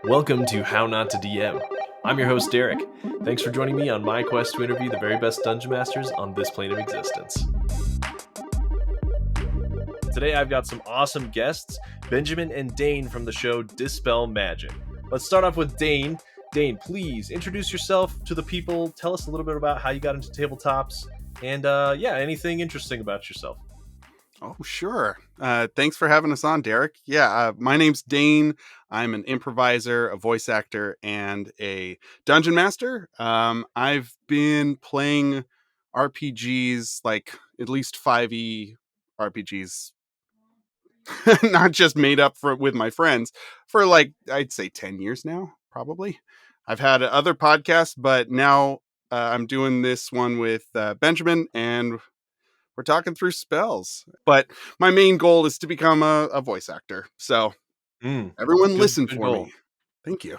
Welcome to How Not to DM. I'm your host, Derek. Thanks for joining me on my quest to interview the very best dungeon masters on this plane of existence. Today I've got some awesome guests, Benjamin and Dane from the show Dispel Magic. Let's start off with Dane. Dane, please introduce yourself to the people. Tell us a little bit about how you got into tabletops and anything interesting about yourself. Oh, sure. Thanks for having us on, Derek. My name's Dane. I'm an improviser, a voice actor, and a dungeon master. I've been playing RPGs, like at least 5e RPGs, not just made up with my friends, for like, I'd say 10 years now, probably. I've had other podcasts, but now I'm doing this one with Benjamin, and we're talking through spells. But my main goal is to become a voice actor. So everyone listen for me. Thank you.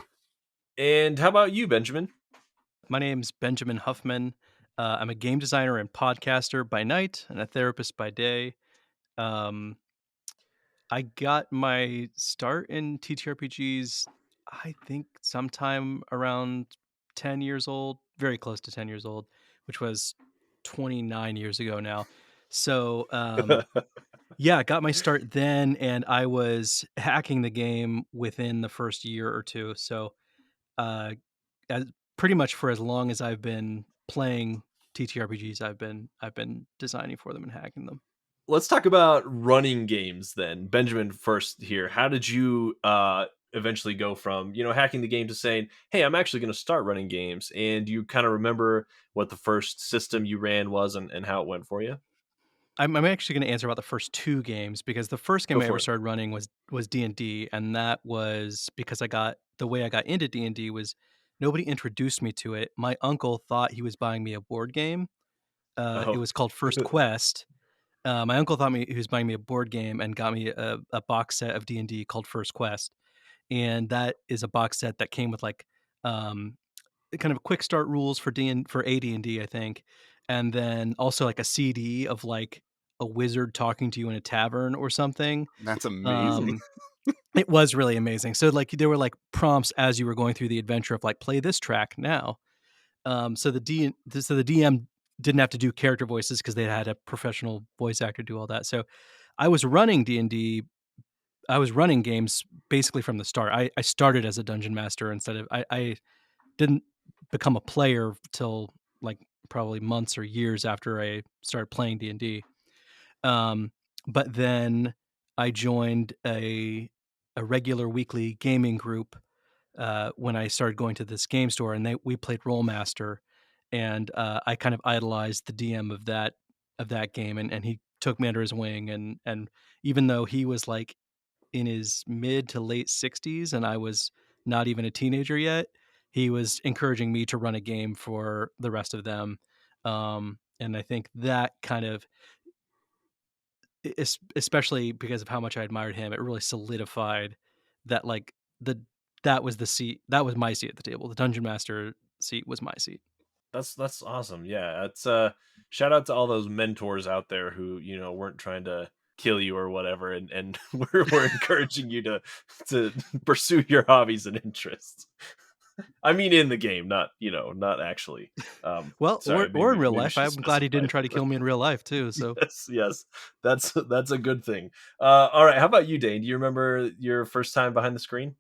And how about you, Benjamin? My name's Benjamin Huffman. I'm a game designer and podcaster by night and a therapist by day. I got my start in TTRPGs, I think sometime around 10 years old, very close to 10 years old, which was 29 years ago now. So, I got my start then, and I was hacking the game within the first year or two. So, pretty much for as long as I've been playing TTRPGs, I've been designing for them and hacking them. Let's talk about running games then. Benjamin first here. How did you eventually go from, hacking the game to saying, hey, I'm actually going to start running games? And do you kind of remember what the first system you ran was and how it went for you? I'm actually going to answer about the first two games, because the first game I ever started running was D&D, and that was because the way I got into D&D was nobody introduced me to it. My uncle thought he was buying me a board game. It was called First Quest. My uncle thought he was buying me a board game and got me a box set of D&D called First Quest. And that is a box set that came with like kind of quick start rules for AD&D, I think. And then also like a CD of like a wizard talking to you in a tavern or something. That's amazing. It was really amazing. So like there were like prompts as you were going through the adventure of like, play this track now. So the DM didn't have to do character voices because they had a professional voice actor do all that. So I was running D&D. I was running games basically from the start. I started as a dungeon master instead of I didn't become a player till like probably months or years after I started playing D&D. But then I joined a regular weekly gaming group when I started going to this game store, and we played Rollmaster, and I kind of idolized the DM of that game, and he took me under his wing, and even though he was like in his mid to late 60s and I was not even a teenager yet, he was encouraging me to run a game for the rest of them. And I think that kind of, especially because of how much I admired him, it really solidified that like that was my seat at the table. The dungeon master seat was my seat. That's awesome. Yeah, it's shout out to all those mentors out there who weren't trying to kill you or whatever, and we're encouraging you to pursue your hobbies and interests. I mean, in the game, not actually. Well, sorry, or in real life. I'm glad he didn't try to kill me in real life too. So yes, that's a good thing. All right, how about you, Dane? Do you remember your first time behind the screen?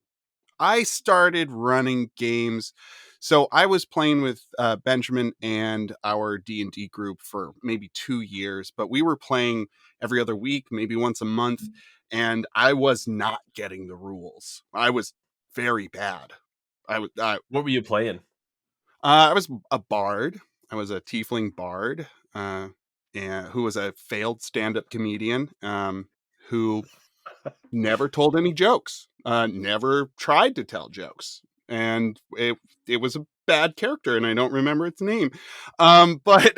I started running games. So I was playing with Benjamin and our D&D group for maybe 2 years, but we were playing every other week, maybe once a month, and I was not getting the rules. I was very bad. What were you playing? I was a bard. I was a tiefling bard, and who was a failed stand-up comedian, who never told any jokes, never tried to tell jokes. And it was a bad character, and I don't remember its name. But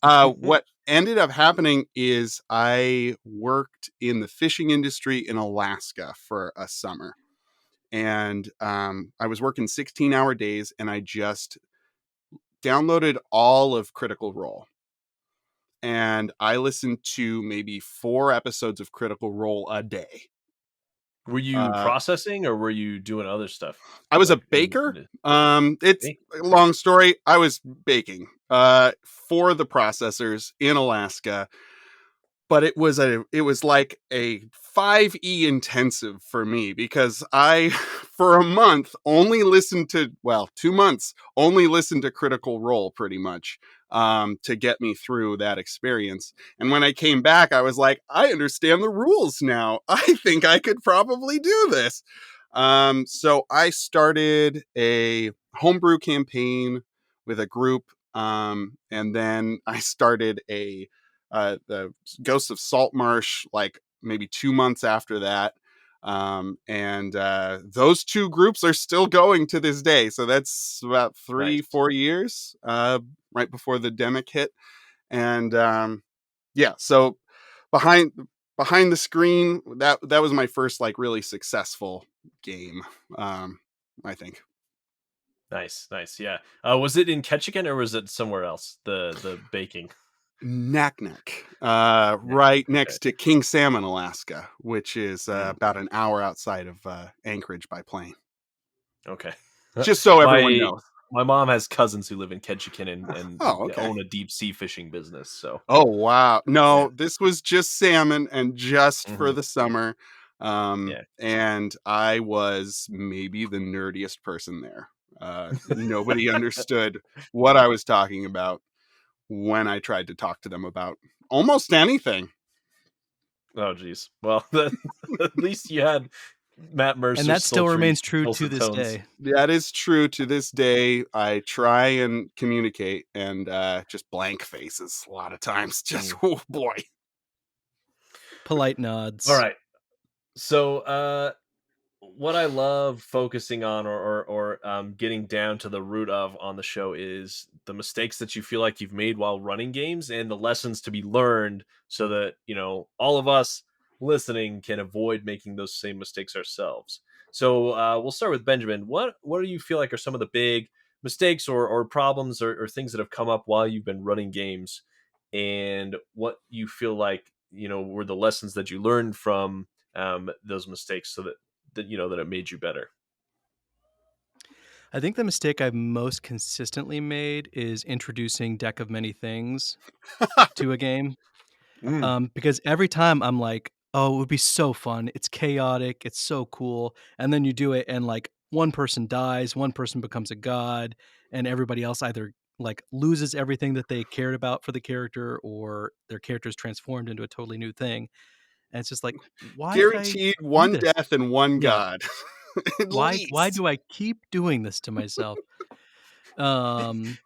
what ended up happening is I worked in the fishing industry in Alaska for a summer. And I was working 16-hour days, and I just downloaded all of Critical Role. And I listened to maybe 4 episodes of Critical Role a day. Were you Uh, processing or were you doing other stuff? I was a Like baker. the It's bake? a long story. I was baking for the processors in Alaska, but it was like a 5E intensive for me because I for a month only listened to 2 months only listened to Critical Role pretty much to get me through that experience. And when I came back, I was like, I understand the rules now. I think I could probably do this. So I started a homebrew campaign with a group, and then I started the Ghosts of Saltmarsh like maybe 2 months after that. And those two groups are still going to this day. So that's about three, Nice. 4 years, right before the demic hit. And yeah, so behind behind the screen, that was my first like really successful game. I think. Nice. Yeah. Was it in Ketchikan or was it somewhere else? The baking. Naknek, Naknek, right okay. next to King Salmon, Alaska, which is Mm, about an hour outside of Anchorage by plane. okay. Just so everyone my knows. my mom has cousins who live in Ketchikan and Oh, they okay. own a deep sea fishing business. So Oh, wow. yeah. No, this was just salmon and just for Hmm. the summer. Yeah. And I was maybe the nerdiest person there. Nobody understood what I was talking about when I tried to talk to them about almost anything. Oh geez. Well, at least you had Matt And Mercer's that still sultry remains true to dulcet this tones. day. That is true to this day. I try and communicate and just blank faces a lot of times. Just, Mm. oh boy. Polite All nods. right. So what I love focusing on or getting down to the root of on the show is the mistakes that you feel like you've made while running games and the lessons to be learned so that, all of us listening can avoid making those same mistakes ourselves. So we'll start with Benjamin. What do you feel like are some of the big mistakes or problems or things that have come up while you've been running games and what you feel like, were the lessons that you learned from those mistakes so that it made you better. I think the mistake I've most consistently made is introducing Deck of Many Things to a game. Mm. Because every time I'm like, "Oh, it would be so fun. It's chaotic. It's so cool." And then you do it and like one person dies, one person becomes a god, and everybody else either like loses everything that they cared about for the character or their character is transformed into a totally new thing. And it's just like, why did I Guaranteed do one this? death and one Yeah. god. At Why least. do I keep doing this to myself? Um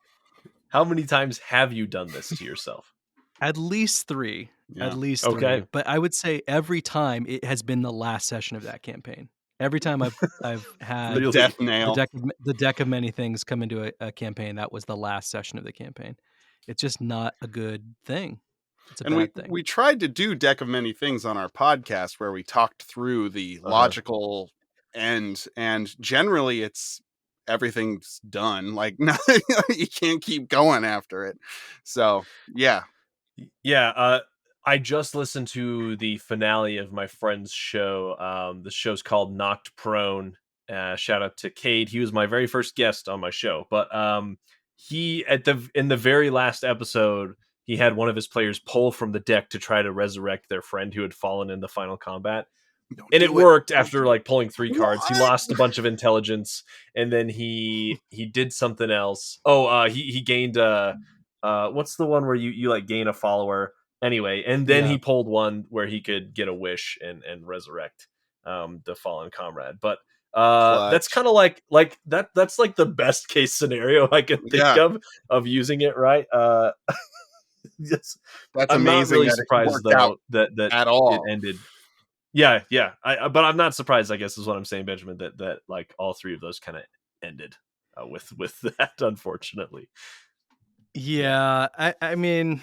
How many times have you done this to yourself? At least 3. At Yeah. least 3. Okay. But I would say every time it has been the last session of that campaign. Every time I've The had Really? death nail. the deck of many things come into a campaign, that was the last session of the campaign. It's just not a good thing. It's a And we bad thing. we tried to do Deck of Many Things on our podcast where we talked through the Uh-huh. logical end, and generally it's everything's done. Like nothing, you can't keep going after it. So yeah. Yeah, I just listened to the finale of my friend's show. The show's called Knocked Prone. Shout out to Cade. He was my very first guest on my show. But he in the very last episode, he had one of his players pull from the deck to try to resurrect their friend who had fallen in the final combat. Don't And it do it. worked Don't after do it. like pulling 3 cards. He What? lost a bunch of intelligence, and then he did something else. Oh, he gained what's the one where you like gain a follower anyway, and then Yeah. he pulled one where he could get a wish and resurrect the fallen comrade. But that's Clutch. kind of like that's like the best case scenario I can think Yeah. of using it, right? Yes. That's I'm not amazing really that it surprised worked out though that at it all. ended. Yeah. But I'm not surprised, I guess, is what I'm saying, Benjamin, that like all three of those kind of ended with that, unfortunately. Yeah. Yeah, I mean,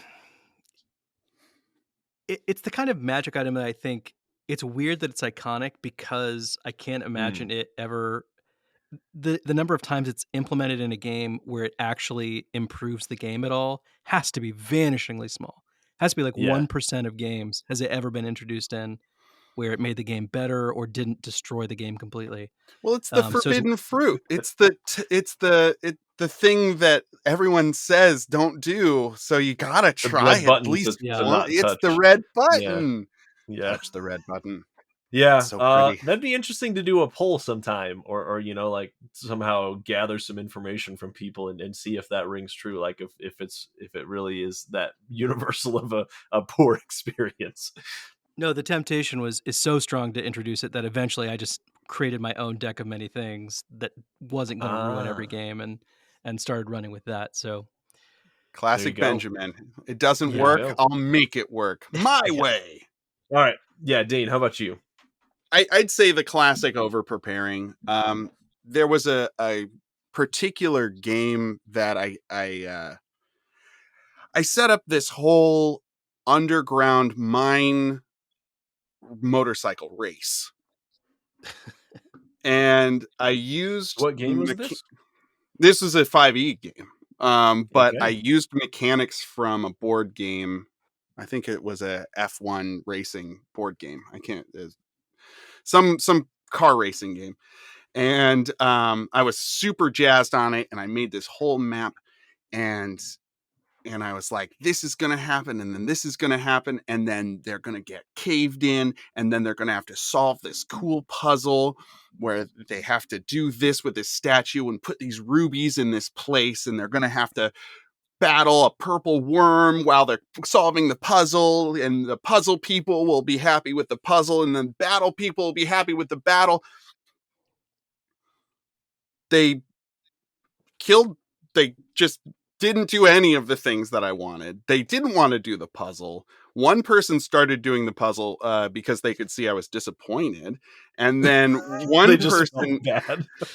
it's the kind of magic item that I think it's weird that it's iconic because I can't Mm, imagine it ever the number of times it's implemented in a game where it actually improves the game at all has to be vanishingly small. Has to be like yeah. 1% of games has it ever been introduced in. where it made the game better or didn't destroy the game completely. Well, it's the So forbidden fruit. It's the thing that everyone says don't do. So you gotta The try red it at button least Yeah. to once. not It's touch. the red Yeah. button. Yeah. Touch the red button. Yeah, It's so pretty. that'd be interesting to do a poll sometime, or like somehow gather some information from people and see if that rings true. Like if it really is that universal of a poor experience. No, the temptation is so strong to introduce it that eventually I just created my own deck of many things that wasn't going to ruin every game and started running with that. So Classic go. Benjamin. It doesn't Yeah. work. I'll make it work my way. All right, yeah, Dane, how about you? I'd say the classic over preparing. There was a particular game that I set up this whole underground mine motorcycle race, and I used What game was this? This was a 5e game, but I Okay. used mechanics from a board game. I think it was a F1 racing board game. I can't some car racing game. And I was super jazzed on it, and I made this whole map, and I was like, this is going to happen, and then this is going to happen, and then they're going to get caved in, and then they're going to have to solve this cool puzzle where they have to do this with this statue and put these rubies in this place, and they're going to have to battle a purple worm while they're solving the puzzle, and the puzzle people will be happy with the puzzle, and then battle people will be happy with the battle. They just didn't do any of the things that I wanted. They didn't want to do the puzzle. One person started doing the puzzle because they could see I was disappointed. And then one person,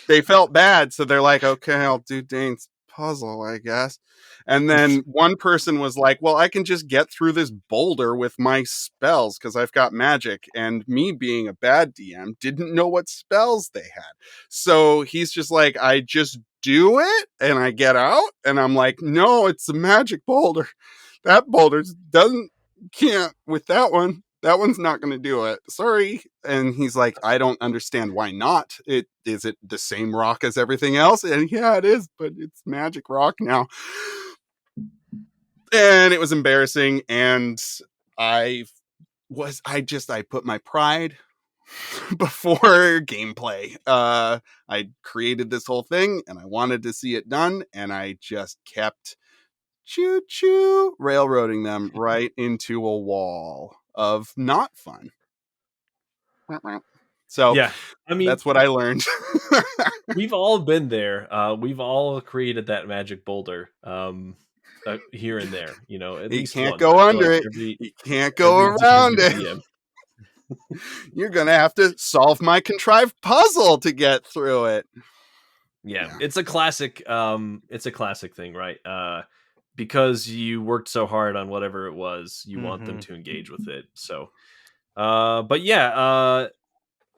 they felt bad. So they're like, okay, I'll do Dane's puzzle, I guess. And then one person was like, well, I can just get through this boulder with my spells because I've got magic. And me being a bad DM didn't know what spells they had. So he's just like, I just do it and I get out, and I'm like, no, it's a magic boulder. That boulder can't with that one. That one's not going to do it. Sorry. And he's like, I don't understand why not. Is it the same rock as everything else? And yeah, it is, but it's magic rock now. And it was embarrassing. And I put my pride before gameplay. I created this whole thing and I wanted to see it done, and I just kept choo-choo railroading them right into a wall of not fun. So yeah, I mean, that's what I learned. We've all been there. We've all created that magic boulder here and there, at least can't once. go under like it. You can't go around it. You're gonna have to solve my contrived puzzle to get through it. Yeah. It's a classic. It's a classic thing, right? Because you worked so hard on whatever it was, you want them to engage with it. So, but yeah.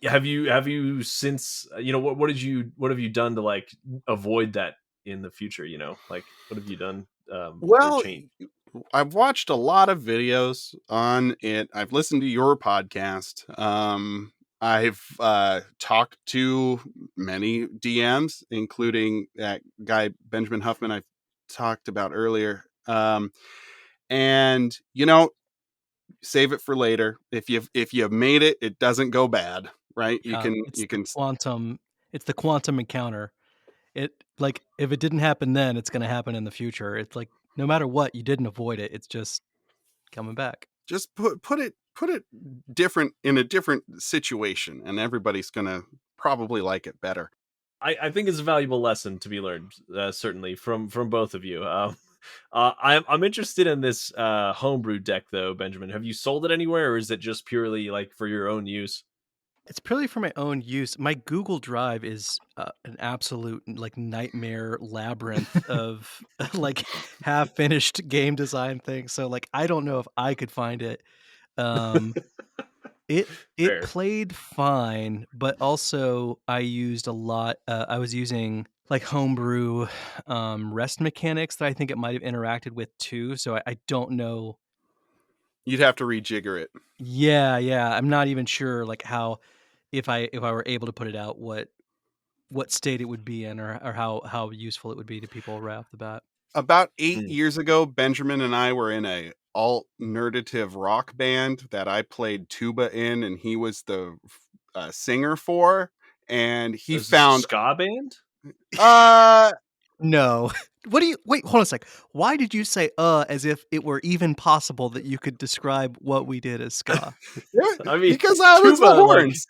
Have you since what have you done to like avoid that in the future? Like what have you done? Well, I've watched a lot of videos on it. I've listened to your podcast. I've talked to many DMs, including that guy Benjamin Huffman I've talked about earlier. And save it for later. If you've made it, it doesn't go bad, right? Yeah, you can quantum. It's the quantum encounter. It like if it didn't happen then, it's going to happen in the future. It's like no matter what, you didn't avoid it. It's just coming back. Just put it different in a different situation, and everybody's gonna probably like it better. I think it's a valuable lesson to be learned, certainly from both of you. I'm interested in this homebrew deck though, Benjamin. Have you sold it anywhere, or is it just purely like for your own use? It's purely for my own use. My Google Drive is an absolute like nightmare labyrinth of like half finished game design things. So like I don't know if I could find it. It Fair. played fine, but also I used a lot. I was using like homebrew rest mechanics that I think it might have interacted with too. So I don't know You'd have to rejigger it. Yeah, I'm not even sure like how if I were able to put it out what state it would be in or how useful it would be to people right off the bat. About 8 Mm. years ago, Benjamin and I were in a alt nerdative rock band that I played tuba in, and he was the singer for. And he Is this a found ska band? No. What do you wait, hold on a sec. Why did you say as if it were even possible that you could describe what we did as ska? I mean, because I was the tuba, like, horns.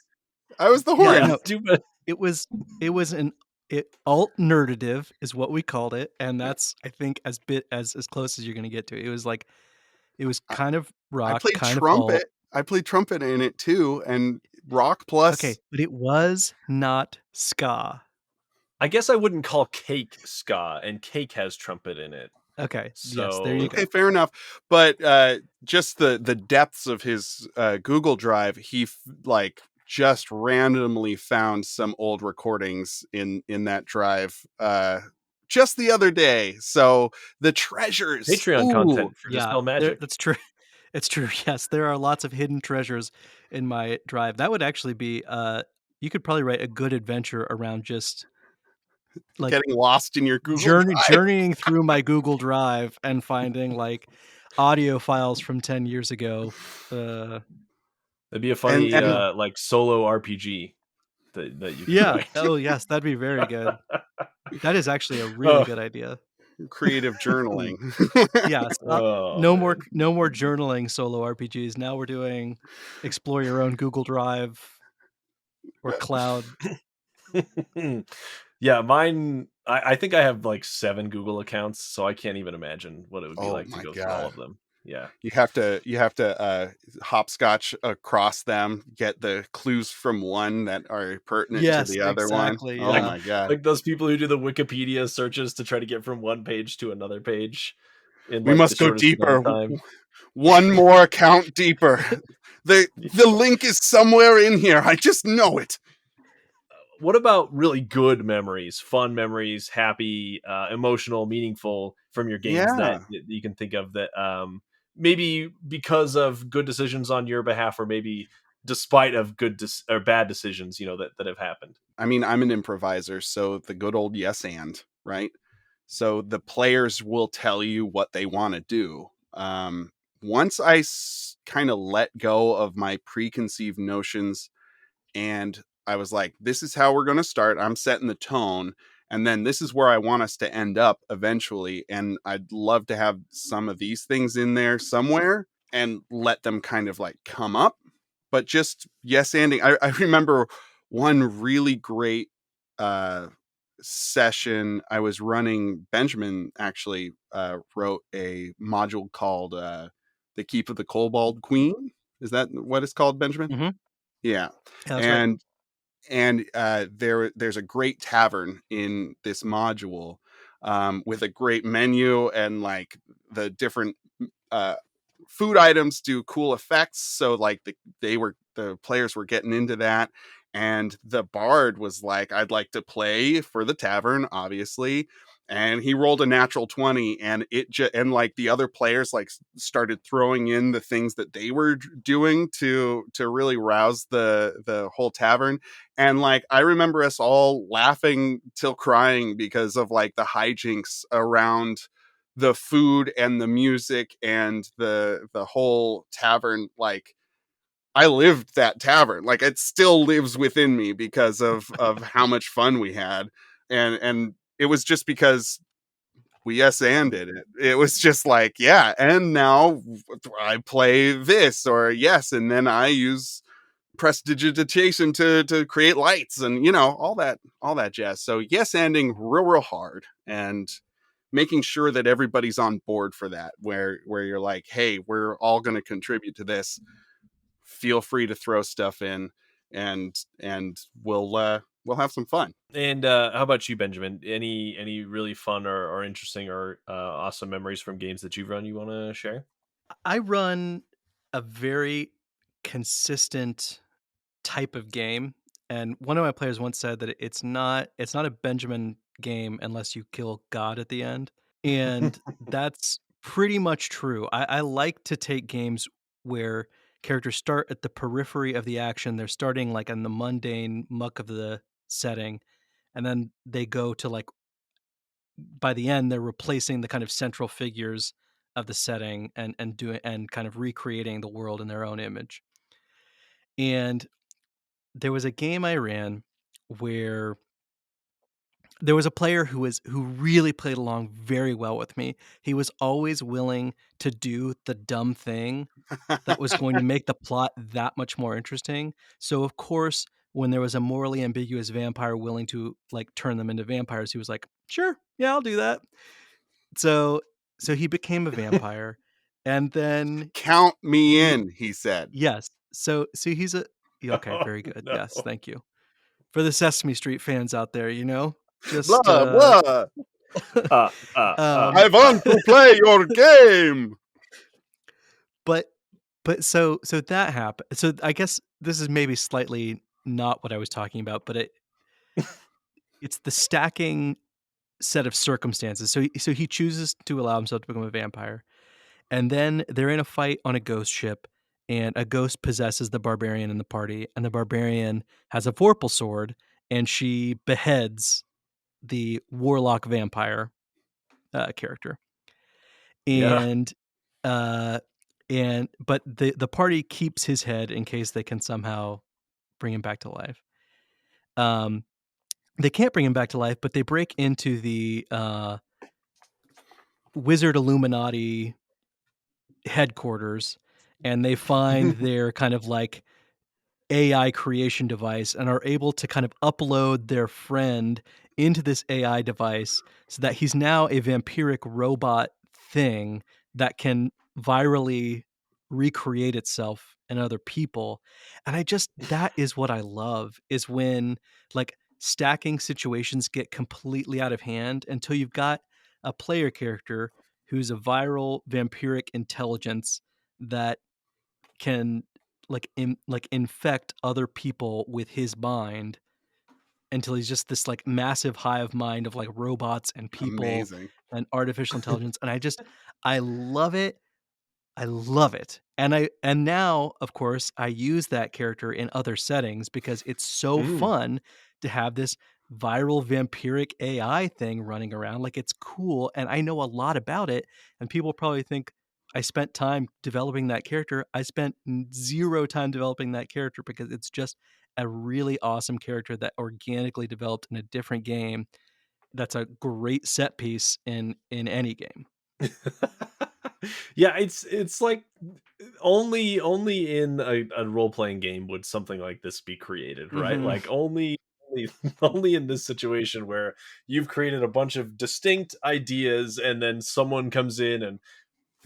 I was the Yeah, horns. no. tuba. It was alt nerdative is what we called it, and that's I think as close as you're gonna get to it. It was kind of I rock, played kind of alt. trumpet. I played trumpet in it too, and rock plus. Okay, but it was not ska. I guess I wouldn't call Cake ska, and Cake has trumpet in it. Okay, yes, So there you Okay, go. fair enough. But just the depths of his Google Drive, he like just randomly found some old recordings in that drive just the other day. So the treasures. Patreon Ooh, content for Yeah, Dispel Magic. that's true. It's true. Yes, there are lots of hidden treasures in my drive. That would actually be you could probably write a good adventure around just like getting lost in your Google Drive. journeying through my Google Drive and finding like audio files from 10 years ago. That'd be a funny And like solo RPG that you could Yeah. write. Oh, yes, that'd be very good. That is actually a really good idea. creative journaling. Yeah, Oh, no man. more journaling solo RPGs. Now we're doing explore your own Google Drive or cloud. Yeah, mine. I think I have like 7 Google accounts, so I can't even imagine what it would be Oh like to my go through all god. of them. Yeah. You have to hopscotch across them, get the clues from one that are pertinent to Yes, the other exactly. one. Oh Yeah. my god. Like those people who do the Wikipedia searches to try to get from one page to another page in We like the must go shortest amount deeper. of time. One more account deeper. The link is somewhere in here. I just know it. What about really good memories, fun memories, happy, emotional, meaningful from your games Yeah. that you can think of that maybe because of good decisions on your behalf, or maybe despite of good or bad decisions, that have happened? I mean, I'm an improviser, so the good old yes and, right? So the players will tell you what they want to do. Once I kind of let go of my preconceived notions and I was like, this is how we're going to start. I'm setting the tone. And then this is where I want us to end up eventually. And I'd love to have some of these things in there somewhere and let them kind of like come up. But just yes anding. I remember one really great session I was running. Benjamin actually wrote a module called The Keep of the Kobold Queen. Is that what it's called, Benjamin? Mm-hmm. Yeah. Yeah, that's right. And there's a great tavern in this module with a great menu and like the different uh, food items do cool effects. So like the players were getting into that. And the bard was like, I'd like to play for the tavern, obviously. And he rolled a natural 20 and and like the other players like started throwing in the things that they were doing to really rouse the whole tavern. And like I remember us all laughing till crying because of like the hijinks around the food and the music and the whole tavern. Like I lived that tavern. Like it still lives within me because of how much fun we had. And it was just because we yes anded it. It was just like, yeah, and now I play this, or yes, and then I use prestidigitation to create lights and all that jazz. So yes anding real hard and making sure that everybody's on board for that, where you're like, hey, we're all going to contribute to this, feel free to throw stuff in, and we'll have some fun. And how about you, Benjamin? Any really fun or interesting or awesome memories from games that you've run you want to share? I run a very consistent type of game, and one of my players once said that it's not a Benjamin game unless you kill God at the end, and that's pretty much true. I like to take games where characters start at the periphery of the action. They're starting like in the mundane muck of the setting, and then they go to like by the end they're replacing the kind of central figures of the setting and doing and kind of recreating the world in their own image. And there was a game I ran where there was a player who really played along very well with me. He was always willing to do the dumb thing that was going to make the plot that much more interesting. So of course, when there was a morally ambiguous vampire willing to like turn them into vampires, he was like, "Sure, yeah, I'll do that." So so he became a vampire, and then Count me he in, he said. yes. So he's a okay, Oh, very good. no. Yes, thank you. For the Sesame Street fans out there, just Blah, blah. I um want to play your game. but so that happened. So I guess this is maybe slightly not what I was talking about, but it's the stacking set of circumstances. So he chooses to allow himself to become a vampire. And then they're in a fight on a ghost ship, and a ghost possesses the barbarian in the party, and the barbarian has a vorpal sword, and she beheads the warlock vampire character. Yeah. And uh but the party keeps his head in case they can somehow bring him back to life. Um they can't bring him back to life, but they break into the Wizard Illuminati headquarters, and they find their kind of like AI creation device and are able to kind of upload their friend into this AI device so that he's now a vampiric robot thing that can virally recreate itself and other people. And that is what I love, is when like stacking situations get completely out of hand until you've got a player character who's a viral vampiric intelligence that can like infect other people with his mind until he's just this like massive hive mind of like robots and people Amazing. and artificial intelligence. And I love it. I love it. And now, of course, I use that character in other settings because it's so Mm. fun to have this viral vampiric AI thing running around. Like it's cool, and I know a lot about it, and people probably think I spent time developing that character. I spent zero time developing that character because it's just a really awesome character that organically developed in a different game. That's a great set piece in any game. Yeah, it's like only in a role-playing game would something like this be created, right? Mhm. Like only only in this situation where you've created a bunch of distinct ideas and then someone comes in and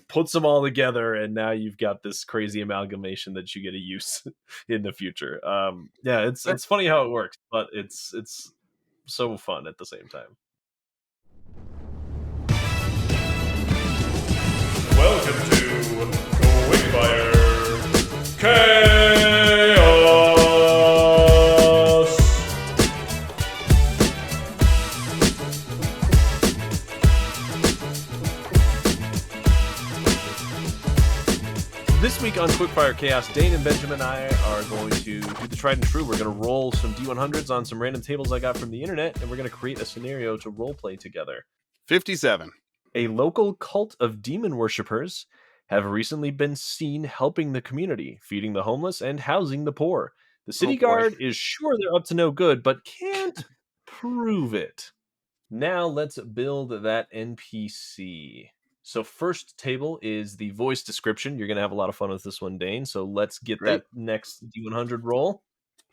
puts them all together, and now you've got this crazy amalgamation that you get to use in the future. Yeah, it's funny how it works, but it's so fun at the same time. Welcome to Quickfire Chaos! This week on Quickfire Chaos, Dane and Benjamin and I are going to do the tried and true. We're going to roll some D100s on some random tables I got from the internet, and we're going to create a scenario to roleplay together. 57. A local cult of demon worshippers have recently been seen helping the community, feeding the homeless and housing the poor. The city boy. guard is sure they're up to no good, but can't prove it. Now let's build that NPC. So first table is the voice description. You're going to have a lot of fun with this one, Dane. So let's get Great. that next D100 roll.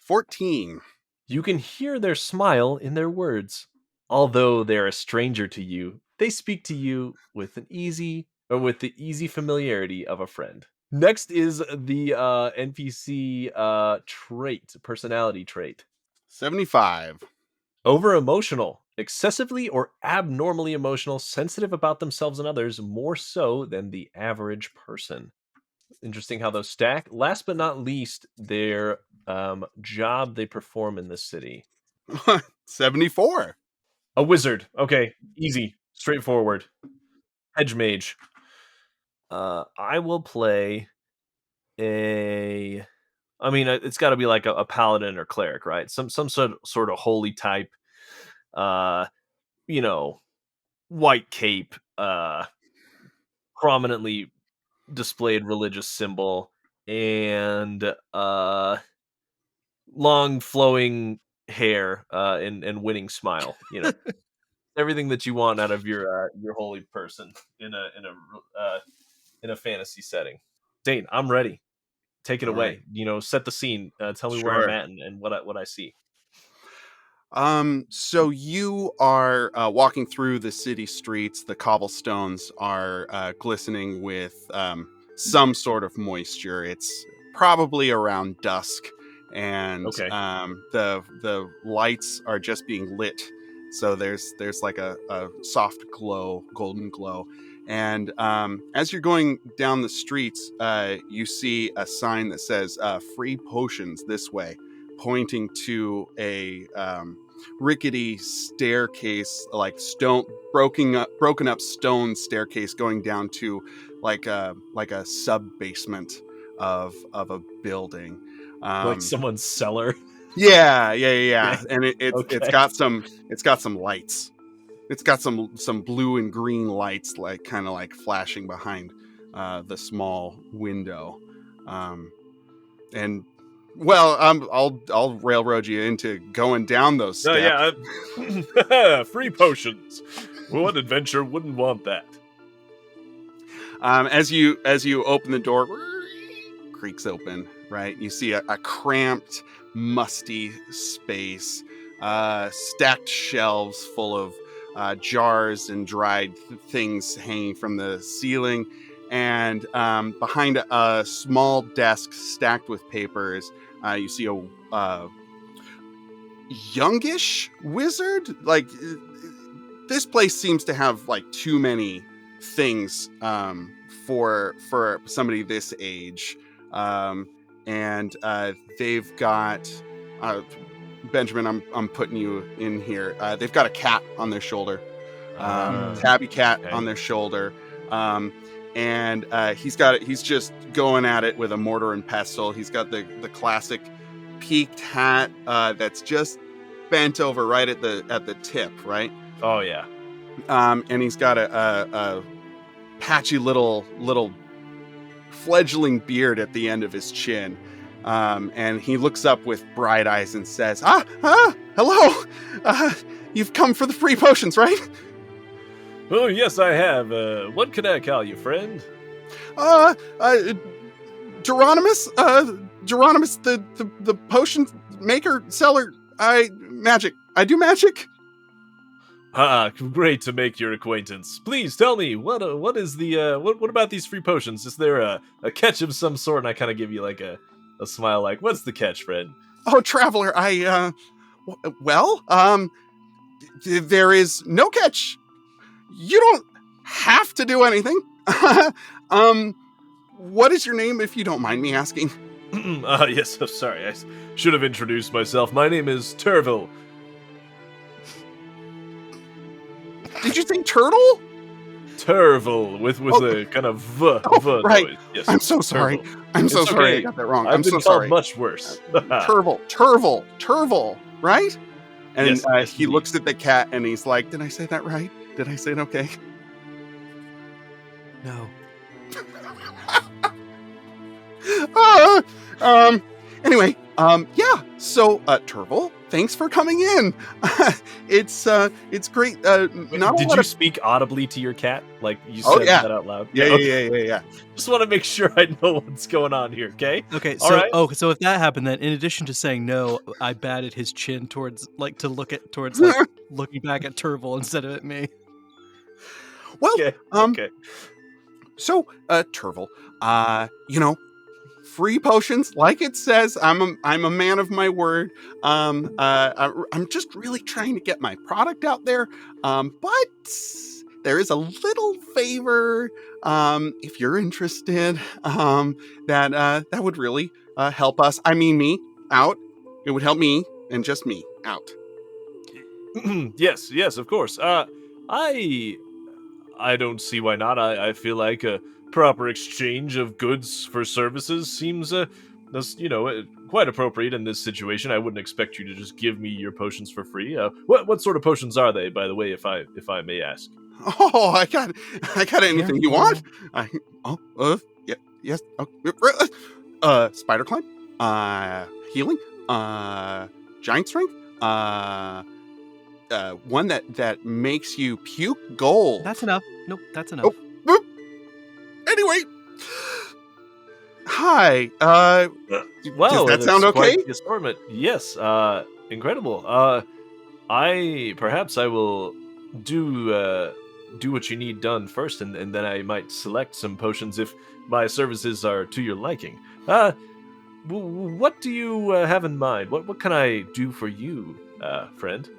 14. You can hear their smile in their words. Although they're a stranger to you, they speak to you with the easy familiarity of a friend. Next is the NPC personality trait. 75. Over emotional, excessively or abnormally emotional, sensitive about themselves and others, more so than the average person. Interesting how those stack. Last but not least, their job they perform in this city. 74. A wizard. Okay, easy, straightforward. Hedge mage. I will play I mean, it's got to be like a paladin or cleric, right? Some sort of holy type. Uh, you know, white cape, prominently displayed religious symbol, and long flowing hair, and winning smile. Everything that you want out of your holy person in a fantasy setting. Dane, I'm ready. Take it All right. away. Set the scene. Tell me where I'm Sure. at and what I see. So you are walking through the city streets. The cobblestones are glistening with some sort of moisture. It's probably around dusk, and Okay. the lights are just being lit. So there's like a soft glow, golden glow. And as you're going down the streets, you see a sign that says "Free potions this way," pointing to a rickety staircase, like stone broken up stone staircase going down to like a sub basement of a building. Like someone's cellar. Yeah. Okay. And it's Okay. got some lights. It's got some blue and green lights, like kind of like flashing behind the small window. And well, I'll railroad you into going down those steps. Yeah. Free potions. What adventure wouldn't want that? As you open the door, creaks open. Right, you see a cramped, musty space, stacked shelves full of jars and dried things hanging from the ceiling, and behind a small desk stacked with papers, you see a youngish wizard. Like, this place seems to have like too many things for somebody this age. And they've got Benjamin. I'm putting you in here. They've got a cat on their shoulder, tabby cat on their shoulder, and he's just going at it with a mortar and pestle. He's got the classic peaked hat that's just bent over right at the tip, right? Oh yeah. And he's got a patchy little fledgling beard at the end of his chin, and he looks up with bright eyes and says, hello, you've come for the free potions, right? Oh yes, I have. What can I call you, friend? Geronimus, the potion maker, seller. I do magic. Great to make your acquaintance. Please tell me what is the what about these free potions? Is there a catch of some sort? And I kind of give you like a smile, like, what's the catch, friend? Oh, traveler, there is no catch. You don't have to do anything. What is your name, if you don't mind me asking? Yes, I'm sorry. I should have introduced myself. My name is Turville. Did you say turtle? Turville with a kind of v right. noise. Yes, I'm so sorry. Turville. I'm so It's sorry. okay. I got that wrong. I've I'm been so called sorry. much worse. Turville, right? And Yes, he looks at the cat and he's like, "Did I say that right? Did I say it okay?" No. Anyway, yeah. So, Turville, thanks for coming in. It's great. Did you speak audibly to your cat? Like you said that out loud? Yeah. Just want to make sure I know what's going on here. Okay. Okay, All so right. so if that happened, then in addition to saying no, I batted his chin towards like looking back at Turville instead of at me. Well, Okay. Okay. So, Turville, free potions, like it says. I'm a man of my word. I'm just really trying to get my product out there. But there is a little favor, if you're interested, that would really help us. I mean, me out. It would help me and just me out. Yes, of course. I don't see why not. I feel like proper exchange of goods for services seems, quite appropriate in this situation. I wouldn't expect you to just give me your potions for free. What sort of potions are they, by the way, if I may ask? Oh, I got anything you want. Yeah, yes. Spider climb, healing, giant strength, one that makes you puke gold. That's enough. Nope, that's enough. Oh, anyway, hi. Well, does that sound okay? The assortment. Yes. Incredible. Perhaps I will do what you need done first, and then I might select some potions if my services are to your liking. What do you have in mind? What can I do for you, friend?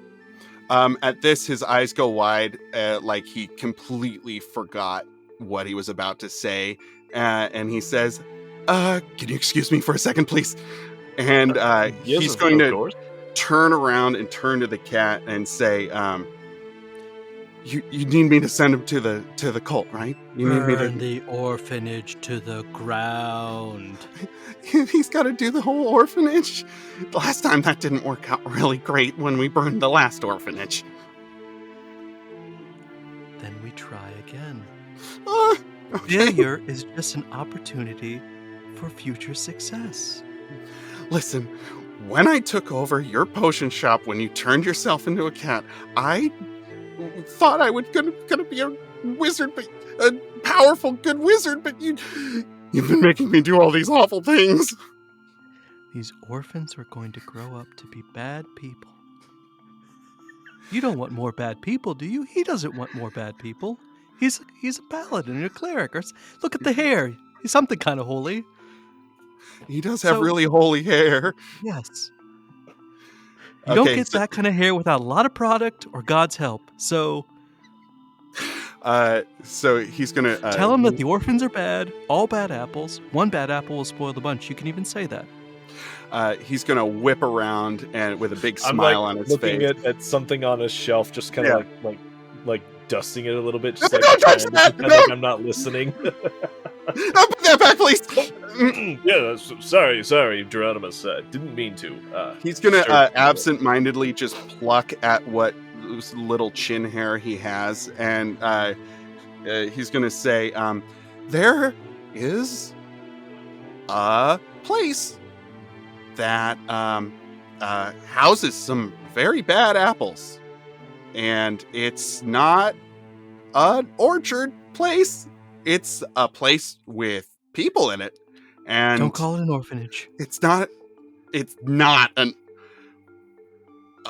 At this, his eyes go wide, like he completely forgot what he was about to say, and he says, "Can you excuse me for a second, please?" And Yes, he's going to course. turn around and turn to the cat and say, You need me to send him to the cult, right? You need me Burn the orphanage to the ground. He's got to do the whole orphanage. The last time that didn't work out really great when we burned the last orphanage. Then we try again. Okay. Failure is just an opportunity for future success. Listen, when I took over your potion shop when you turned yourself into a cat, I thought I was gonna be a wizard, but a powerful, good wizard. But you've been making me do all these awful things. These orphans are going to grow up to be bad people. You don't want more bad people, do you? He doesn't want more bad people. He's a paladin and a cleric. Look at the hair. He's something kind of holy. He does have really holy hair. Yes. You don't get that kind of hair without a lot of product or God's help. So he's gonna tell him that the orphans are bad, all bad apples. One bad apple will spoil the bunch. You can even say that. He's gonna whip around and with a big smile on his face. I'm looking at something on a shelf, just kind of like dusting it a little bit, just No, like, don't touch that! No! like I'm not listening. No, put that back, please. Yeah, sorry, Geronimus. Didn't mean to. He's gonna absent-mindedly just pluck at what little chin hair he has, and he's gonna say, "There is a place that houses some very bad apples, and it's not an orchard place. It's a place with people in it, and don't call it an orphanage. It's not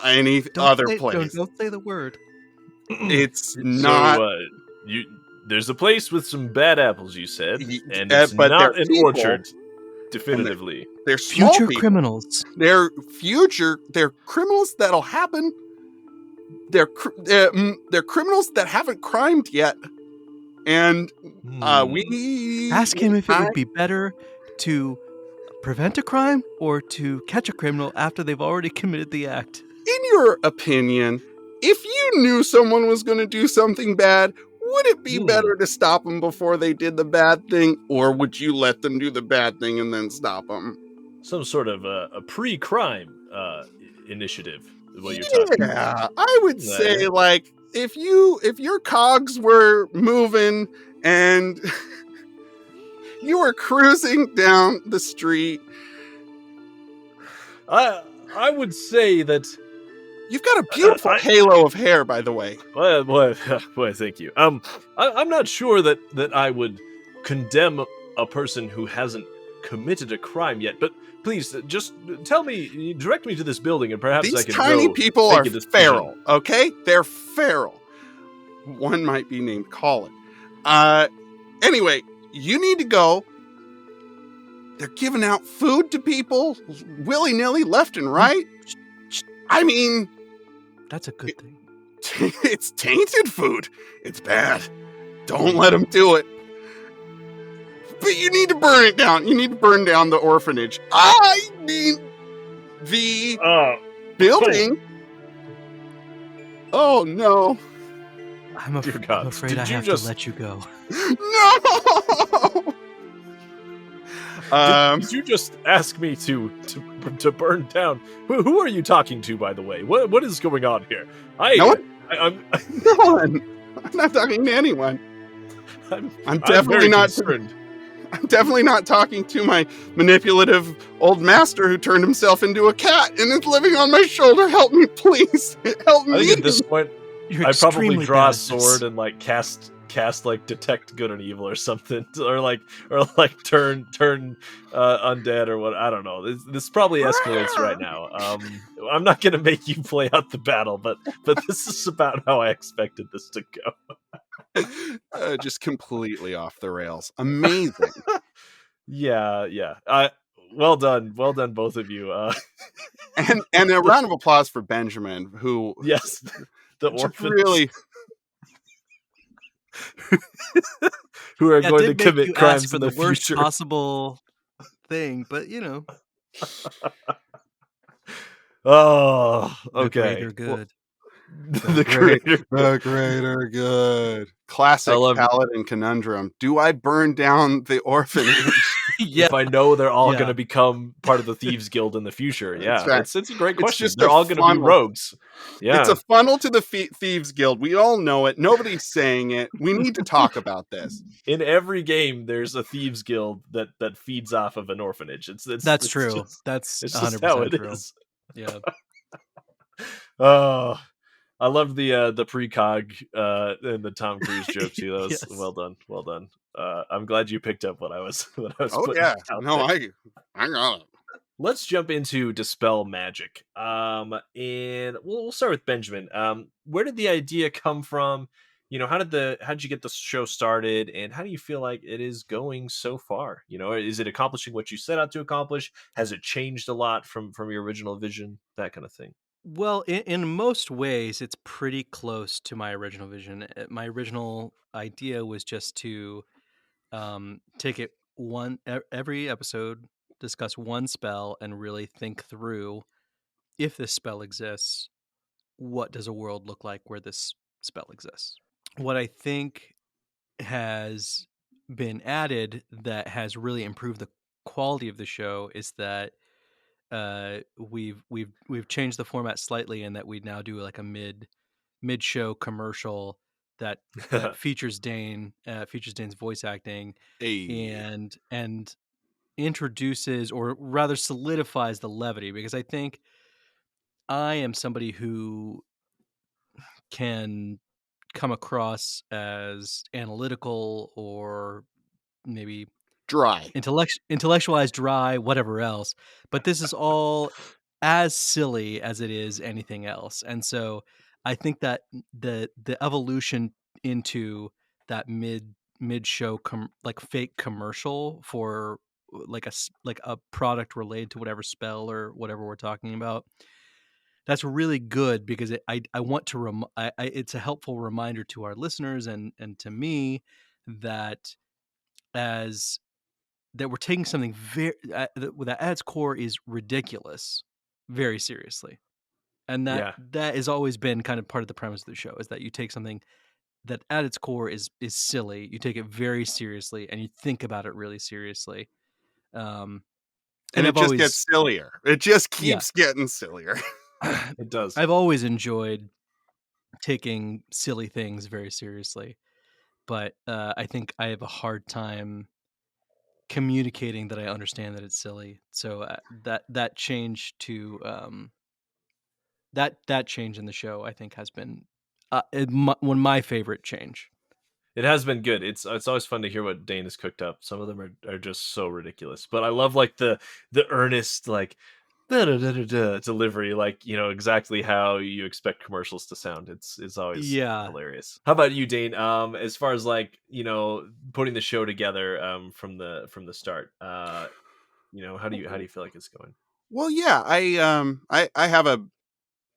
any other place. Don't say the word. It's not. So, there's a place with some bad apples, you said, and it's but not an people, orchard. Definitively, they're small future people. Criminals. They're criminals that'll happen. They're criminals that haven't crimed yet. And we ask him if it would be better to prevent a crime or to catch a criminal after they've already committed the act. In your opinion, if you knew someone was going to do something bad, would it be better to stop them before they did the bad thing, or would you let them do the bad thing and then stop them? Some sort of a pre-crime initiative is what you're talking about. Yeah, I would say, like, if your cogs were moving and you were cruising down the street, I would say that you've got a beautiful halo of hair, by the way. Boy, thank you. I'm not sure that I would condemn a person who hasn't committed a crime yet, but please just direct me to this building, and perhaps these I can tiny go people make are a decision. feral. Okay, they're feral. One might be named Colin. Anyway, you need to go. They're giving out food to people willy-nilly, left and right. I mean, that's a good thing. It's tainted food. It's bad. Don't let them do it. But you need to burn it down. You need to burn down the orphanage. I mean, the building. Oh, no. I'm Dear God, afraid did I you have just to let you go. No. did you just ask me to burn down? Who are you talking to, by the way? What is going on here? No one. I'm No one. I'm not talking to anyone. I'm I'm definitely very not. concerned. I'm definitely not talking to my manipulative old master who turned himself into a cat and is living on my shoulder. Help me, please. Help I me. think at this point, You're I'd probably extremely draw bad a at this. sword and like cast like detect good and evil or something, or like turn undead or what. I don't know. This probably escalates right now. I'm not gonna make you play out the battle, but this is about how I expected this to go. Just completely off the rails. Amazing. Yeah. Well done, both of you. And a round of applause for Benjamin, who Yes, the just orphans really who are Yeah, going to did make commit you ask crimes for in the the worst future. possible thing, but you know, Oh, the okay. greater good. The greater. the greater good. Classic I love Paladin conundrum. Do I burn down the orphanage? Yeah, if I know they're all Yeah. going to become part of the Thieves Guild in the future. That's Yeah, right. it's a great It's question. just They're a all going to be funnel. rogues. Yeah, It's a funnel to the Thieves Guild. We all know it. Nobody's saying it. We need to talk about this. in every game, there's a Thieves Guild that feeds off of an orphanage. That's true. Just, That's it's just how 100% it true. is. Yeah. Oh, I love the precog and the Tom Cruise joke too. That was Yes. well done. I'm glad you picked up what I was Oh putting yeah. out No, there. I got it. Let's jump into Dispel Magic. And we'll start with Benjamin. Where did the idea come from? You know, how did you get the show started, and how do you feel like it is going so far? You know, is it accomplishing what you set out to accomplish? Has it changed a lot from your original vision? That kind of thing. Well, in most ways, it's pretty close to my original vision. My original idea was just to take it every episode, discuss one spell, and really think through, if this spell exists, what does a world look like where this spell exists? What I think has been added that has really improved the quality of the show is that we've changed the format slightly, in that we now do like a mid show commercial that features Dane's voice acting, Hey. and introduces, or rather solidifies, the levity, because I think I am somebody who can come across as analytical, or maybe Dry. intellectualized, dry, whatever else. But this is all as silly as it is anything else. And so I think that the evolution into that mid show like fake commercial for like a product related to whatever spell or whatever we're talking about, that's really good, because I want to it's a helpful reminder to our listeners and to me that as that we're taking something very that at its core is ridiculous very seriously, and Yeah. that has always been kind of part of the premise of the show, is that you take something that at its core is silly, you take it very seriously, and you think about it really seriously. And And it I've just always gets sillier. It just Yeah. keeps getting sillier. It does. I've always enjoyed taking silly things very seriously, but I think I have a hard time communicating that I understand that it's silly. So that change to that change in the show, I think, has been my favorite change. It has been good. It's always fun to hear what Dane has cooked up. Some of them are just so ridiculous, but I love like the earnest like da-da-da-da-da delivery, like, you know, exactly how you expect commercials to sound. It's always Yeah. hilarious. How about you, Dane? As far as like, you know, putting the show together from the start, you know, how do you feel like it's going? Well, yeah, I have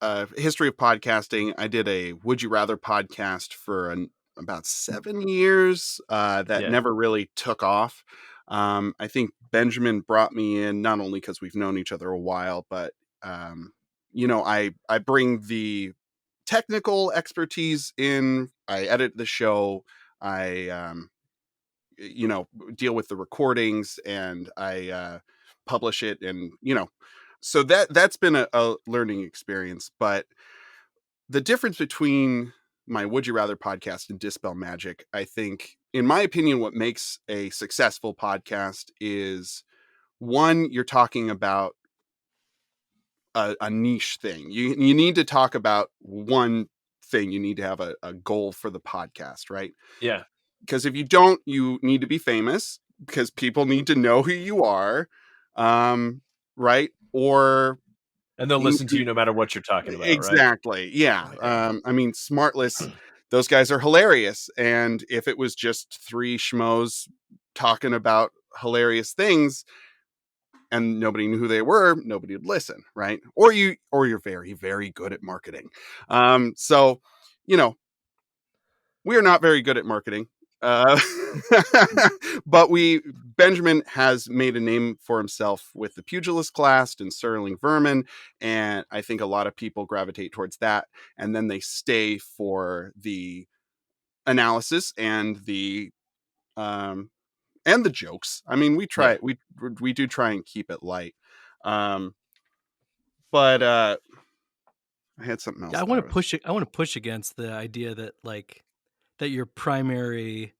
a history of podcasting. I did a Would You Rather podcast for about 7 years that Yeah. never really took off. I think Benjamin brought me in not only because we've known each other a while, but you know, I bring the technical expertise in, I edit the show, I deal with the recordings, and I publish it, and so that's been a learning experience. But the difference between my Would You Rather podcast and Dispel Magic, I think, in my opinion, what makes a successful podcast is, one, you're talking about a niche thing. You need to talk about one thing. You need to have a goal for the podcast, right? Yeah. Because if you don't, you need to be famous, because people need to know who you are, right? Or And they'll listen to you no matter what you're talking about, right? exactly. Yeah. I mean, Smartless, those guys are hilarious. And if it was just three schmoes talking about hilarious things and nobody knew who they were, nobody would listen, right? Or you're very, very good at marketing. So, we are not very good at marketing. But Benjamin has made a name for himself with the Pugilist class and Sterling Vermin, and I think a lot of people gravitate towards that, and then they stay for the analysis and the jokes. I mean, we try we do try and keep it light. But I had something else. I want to push against the idea that that your primary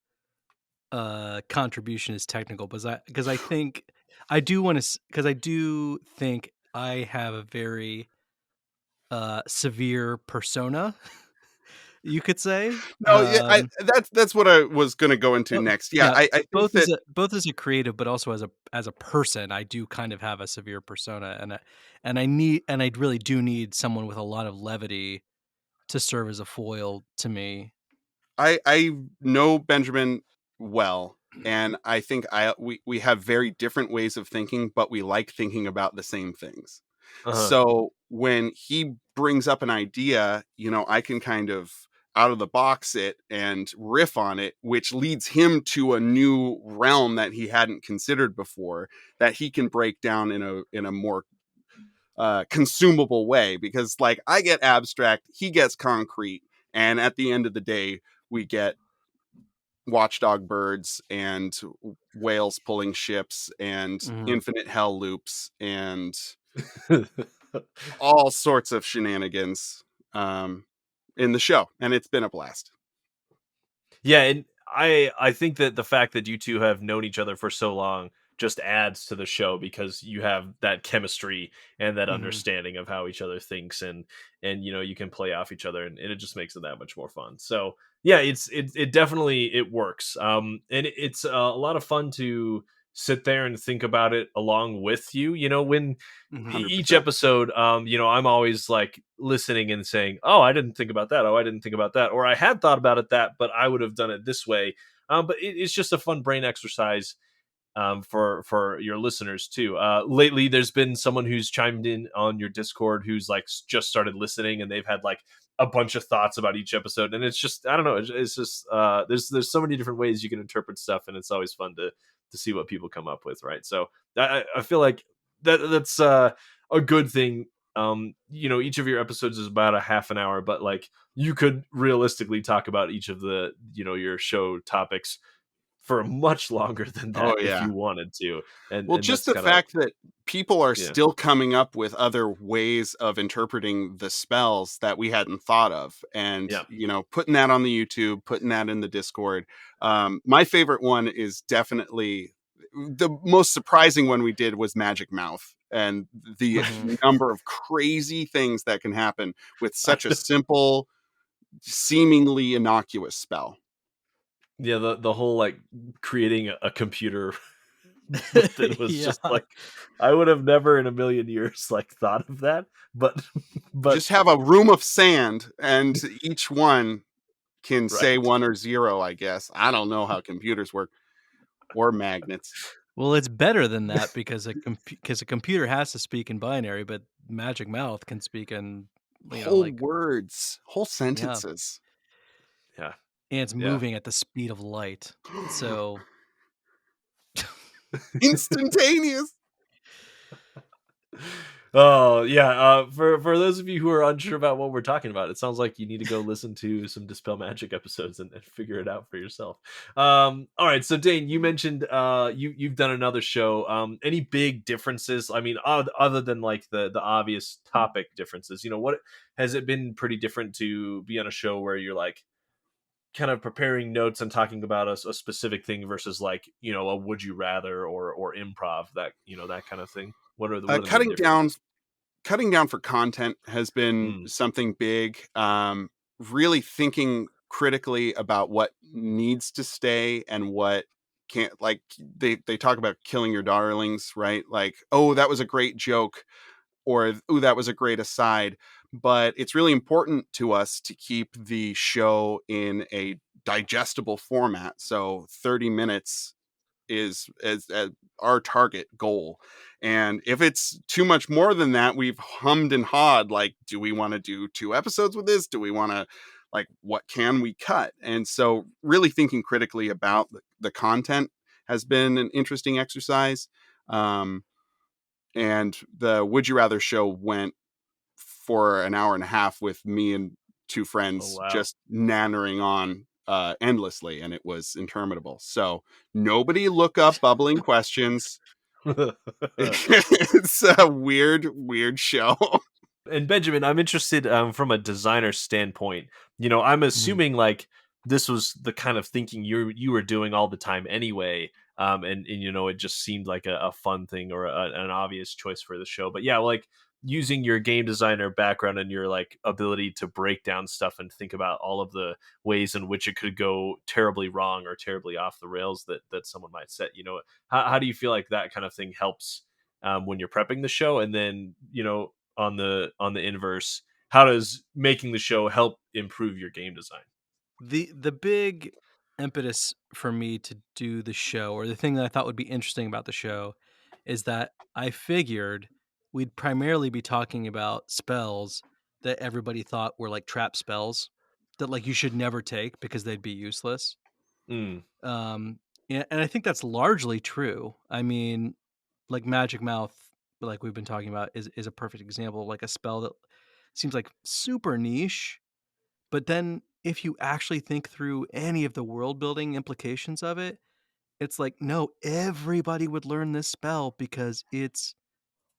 contribution is technical, because I think I do think I have a very severe persona, you could say. No, yeah, that's what I was going to go into next. Yeah, I think both that, both as a creative, but also as a person, I do kind of have a severe persona, and I really do need someone with a lot of levity to serve as a foil to me. I know Benjamin well, and I think we have very different ways of thinking, but we like thinking about the same things. So when he brings up an idea, I can kind of out of the box it and riff on it, which leads him to a new realm that he hadn't considered before, that he can break down in a more consumable way. Because I get abstract, he gets concrete, and at the end of the day, we get watchdog birds and whales pulling ships and infinite hell loops and all sorts of shenanigans in the show, and it's been a blast. Yeah, and I think that the fact that you two have known each other for so long just adds to the show, because you have that chemistry and that understanding of how each other thinks, and you can play off each other, and it just makes it that much more fun. So yeah, it definitely it works. And it's a lot of fun to sit there and think about it along with you. When each episode, I'm always listening and saying, "Oh, I didn't think about that. Oh, I didn't think about that." Or I had thought about it but I would have done it this way. But it's just a fun brain exercise for your listeners too. Lately, there's been someone who's chimed in on your Discord who's just started listening, and they've had a bunch of thoughts about each episode, and it's just, I don't know, it's just there's so many different ways you can interpret stuff, and it's always fun to see what people come up with, right? So I feel like that's a good thing. Each of your episodes is about a half an hour, but you could realistically talk about each of the your show topics for much longer than that if you wanted to. And just the fact that people are still coming up with other ways of interpreting the spells that we hadn't thought of, and putting that on the YouTube, putting that in the Discord. My favorite one is definitely, the most surprising one we did was Magic Mouth, and the number of crazy things that can happen with such a simple, seemingly innocuous spell. Yeah, the whole creating a computer that was just I would have never in a million years thought of that, but just have a room of sand, and each one can say 1 or 0. I guess I don't know how computers work, or magnets. Well, it's better than that, because a computer has to speak in binary, but Magic Mouth can speak in whole words, whole sentences. Yeah. And it's moving at the speed of light. So instantaneous. Oh yeah. For those of you who are unsure about what we're talking about, it sounds like you need to go listen to some Dispel Magic episodes and figure it out for yourself. All right. So Dane, you mentioned you've done another show. Any big differences? I mean, other than like the obvious topic differences, what has it been pretty different to be on a show where you're like kind of preparing notes and talking about a specific thing versus like a would you rather or improv, that that kind of thing. What are the main Cutting down differences? cutting down for content has been Mm. something big. Really thinking critically about what needs to stay and what can't. Like they talk about killing your darlings, right? Like, oh, that was a great joke, or oh, that was a great aside. But it's really important to us to keep the show in a digestible format. So 30 minutes is as our target goal. And if it's too much more than that, we've hummed and hawed, like, do we want to do 2 episodes with this? Do we want to, like, what can we cut? And so really thinking critically about the content has been an interesting exercise. And the Would You Rather show went for an hour and a half with me and two Oh friends wow. just nannering on endlessly, and it was interminable. So nobody look up bubbling questions. It's a weird show. And Benjamin, I'm interested from a designer standpoint. I'm Mhm. assuming like this was the kind of thinking you were doing all the time anyway. And it just seemed like a fun thing or an obvious choice for the show. But yeah, like using your game designer background and your like ability to break down stuff and think about all of the ways in which it could go terribly wrong or terribly off the rails that someone might set. How do you feel like that kind of thing helps when you're prepping the show? And then on the inverse, how does making the show help improve your game design? The big impetus for me to do the show, or the thing that I thought would be interesting about the show, is that I figured we'd primarily be talking about spells that everybody thought were like trap spells that like you should never take because they'd be useless. Mm, Um, and I think that's largely true. I mean, like Magic Mouth, like we've been talking about, is a perfect example of like a spell that seems like super niche, but then if you actually think through any of the world building implications of it, it's like, no, everybody would learn this spell because it's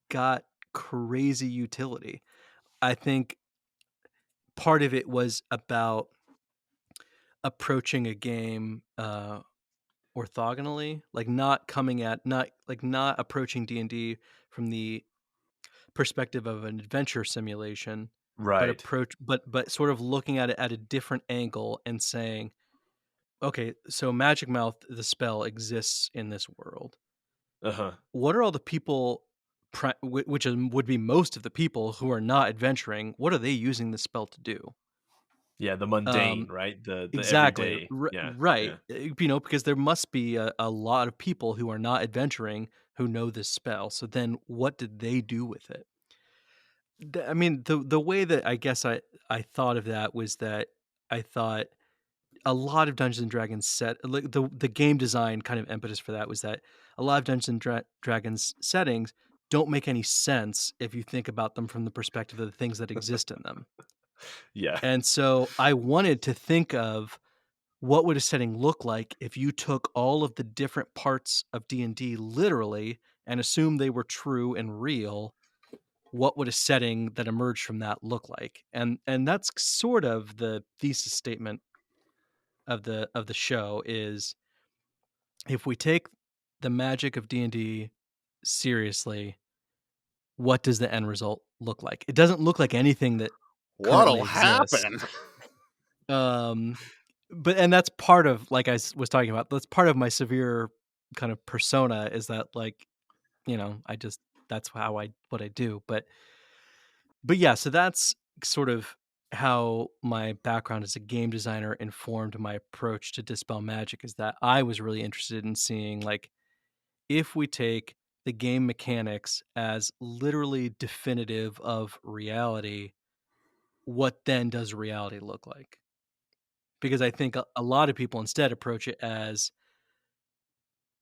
got crazy utility. I think part of it was about approaching a game orthogonally, like not approaching D&D from the perspective of an adventure simulation, but right. but sort of looking at it at a different angle and saying, okay, so Magic Mouth, the spell, exists in this world. Uh-huh. What are all the people, would be most of the people who are not adventuring? What are they using the spell to do? Yeah, the mundane, Um, right? The exactly, everyday. Yeah, right. yeah. Because there must be a lot of people who are not adventuring who know this spell. So then, what did they do with it? I mean, the way that I guess I thought of that was that I thought a lot of Dungeons and Dragons set like the game design kind of impetus for that was that a lot of Dungeons and Dragons settings don't make any sense if you think about them from the perspective of the things that exist in them. Yeah. And so I wanted to think of what would a setting look like if you took all of the different parts of D&D literally and assumed they were true and real. What would a setting that emerged from that look like? And that's sort of the thesis statement of the show is if we take the magic of D&D seriously, what does the end result look like? It doesn't look like anything that currently What'll exists. happen? Um, but and that's part of like was talking about. That's part of my severe kind of persona is that like I just that's how I what I do. But yeah, so that's sort of how my background as a game designer informed my approach to Dispel Magic is that I was really interested in seeing like if we take the game mechanics as literally definitive of reality, what then does reality look like? Because I think a lot of people instead approach it as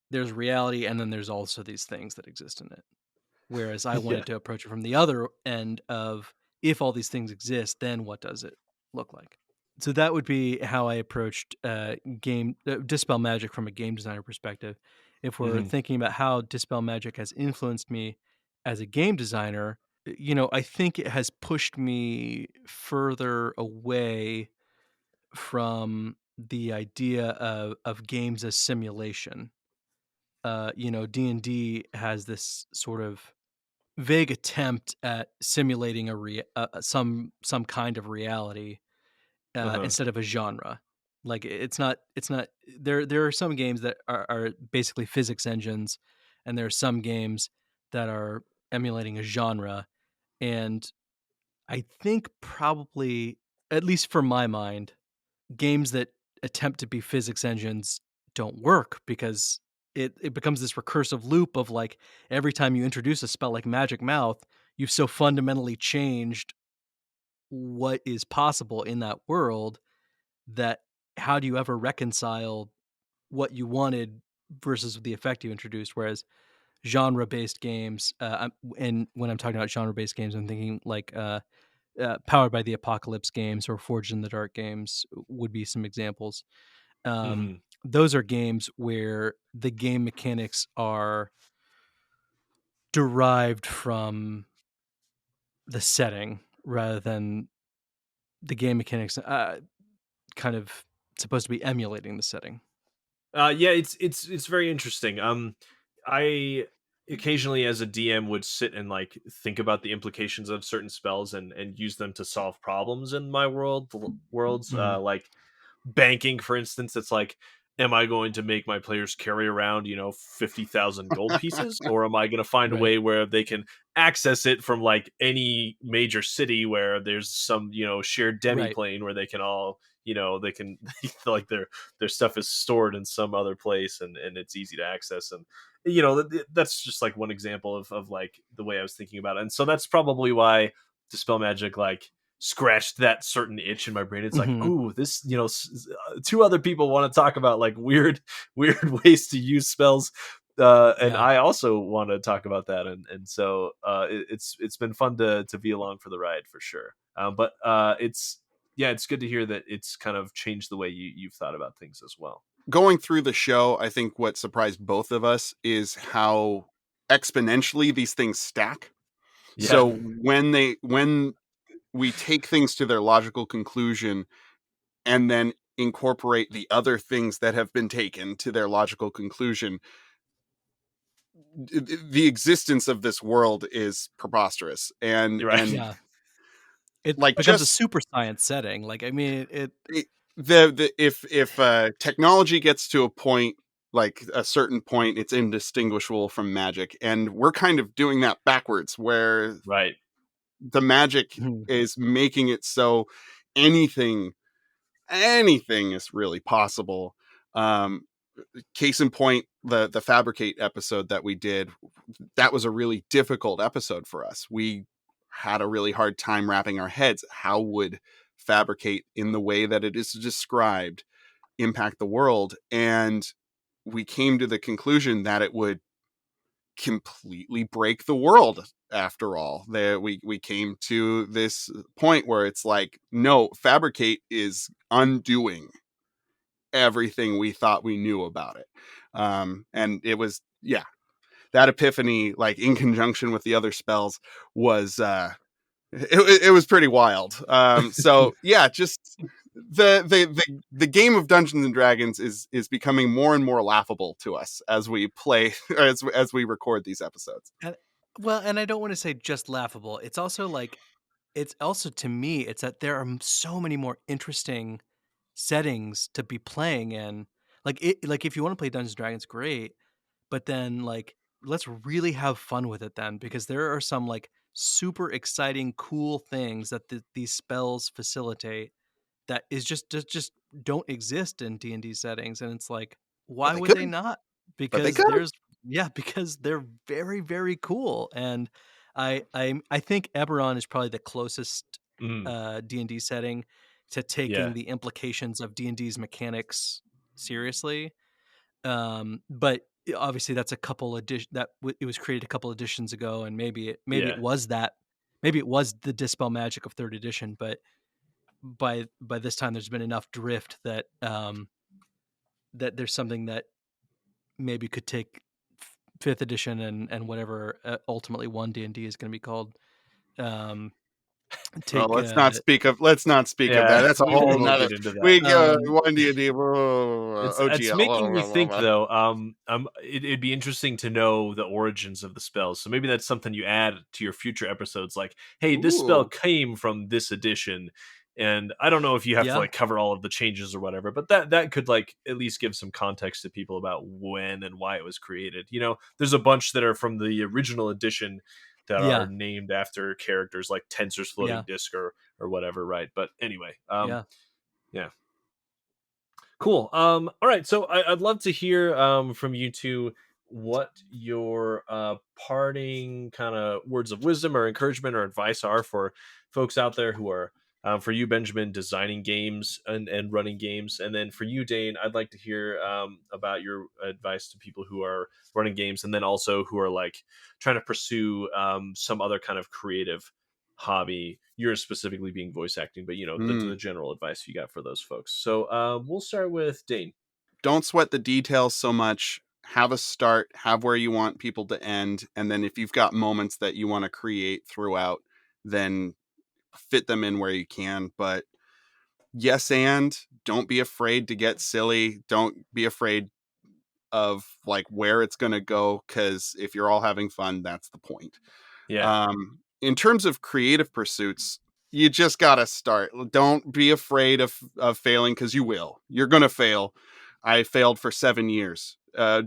there's reality and then there's also these things that exist in it. Whereas I Yeah. wanted to approach it from the other end of, if all these things exist, then what does it look like? So that would be how I approached Dispel Magic from a game designer perspective. If we're Mhm. thinking about how Dispel Magic has influenced me as a game designer, I think it has pushed me further away from the idea of games as simulation. D&D has this sort of vague attempt at simulating some kind of reality Uh-huh. instead of a genre. Like it's not there are some games that are basically physics engines, and there are some games that are emulating a genre. And I think probably, at least for my mind, games that attempt to be physics engines don't work, because it becomes this recursive loop of, like, every time you introduce a spell like Magic Mouth, you've so fundamentally changed what is possible in that world, that how do you ever reconcile what you wanted versus the effect you introduced? Whereas genre-based games, and when I'm talking about genre-based games, I'm thinking like Powered by the Apocalypse games or Forged in the Dark games would be some examples. Mhm. Those are games where the game mechanics are derived from the setting rather than the game mechanics kind of supposed to be emulating the setting. Yeah, it's very interesting. I occasionally, as a DM, would sit and like think about the implications of certain spells and use them to solve problems in my worlds. Mhm. Like banking, for instance. It's like, am I going to make my players carry around 50,000 gold pieces, or am I going to find a Right. way where they can access it from like any major city where there's some shared demi Right. plane where they can all they can like their stuff is stored in some other place, and it's easy to access. And that's just like one example of like the way I was thinking about it. And so that's probably why Dispel Magic like scratched that certain itch in my brain. It's like, Mhm. ooh, this two other people want to talk about like weird ways to use spells, and Yeah. I also want to talk about that. And so it's been fun to be along for the ride for sure. But it's yeah, it's good to hear that it's kind of changed the way you've thought about things as well. Going through the show, I think what surprised both of us is how exponentially these things stack. Yeah. So when we take things to their logical conclusion and then incorporate the other things that have been taken to their logical conclusion, the existence of this world is preposterous. and You're right. and Yeah. It like becomes a just super science setting. Like, I mean, it it- the if technology gets to a point, like a certain point, it's indistinguishable from magic, and we're kind of doing that backwards, where Right. the magic Mhm. is making it so anything anything is really possible. um Case in point, the fabricate episode that we did, that was a really difficult episode for us. We had a really hard time wrapping our heads, how would fabricate in the way that it is described impact the world? And we came to the conclusion that it would completely break the world. After all, there we came to this point where it's like, no, fabricate is undoing everything we thought we knew about it. And it was, yeah, that epiphany, like in conjunction with the other spells, was it was pretty wild. So yeah, just the game of Dungeons and Dragons is becoming more and more laughable to us as we play, as we record these episodes. And, well, and I don't want to say just laughable. It's also like, it's also, to me, it's that there are so many more interesting settings to be playing in. Like if you want to play Dungeons and Dragons, great, but then, like, let's really have fun with it then, because there are some, like, super exciting, cool things that these spells facilitate that is just don't exist in D&D settings. And it's like, But why they would could, they not? but they Because could. there's yeah, because they're very, very cool. And I think Eberron is probably the closest Mm, D&D setting to taking yeah. the implications of D&D's mechanics seriously. But obviously that's a couple edition it was created a couple editions ago, and maybe it Yeah. was that, maybe it was the Dispel Magic of third edition, but by this time there's been enough drift that that there's something that maybe could take fifth edition and whatever ultimately one D&D is going to be called. Well, Take let's not speak of that. Yeah, That's a we whole won't nother. get into that. We go one D&D It's making me think OGL. though. It'd be interesting to know the origins of the spells. So maybe that's something you add to your future episodes. Like, hey, this spell Ooh. came from this edition, and I don't know if you have to like cover all of the changes or whatever, but that could like at least give some context to people about when and why it was created. You know, there's a bunch that are from the original edition that are named after characters like Tensor's floating disc or whatever, right? But anyway, yeah. Cool. All right. So I'd love to hear from you two what your parting kind of words of wisdom or encouragement or advice are for folks out there who are, for you, Benjamin, designing games and running games. And then for you, Dane, I'd like to hear about your advice to people who are running games and then also who are like trying to pursue some other kind of creative hobby. You're specifically being voice acting, but you know, the general advice you got for those folks. So we'll start with Dane. Don't sweat the details so much. Have a start, have where you want people to end, and then if you've got moments that you want to create throughout, then fit them in where you can. But yes, and don't be afraid to get silly. Don't be afraid of like where it's going to go, because if you're all having fun, that's the point. Yeah. In terms of creative pursuits, you just got to start. Don't be afraid of failing, because you will. You're going to fail. I failed for 7 years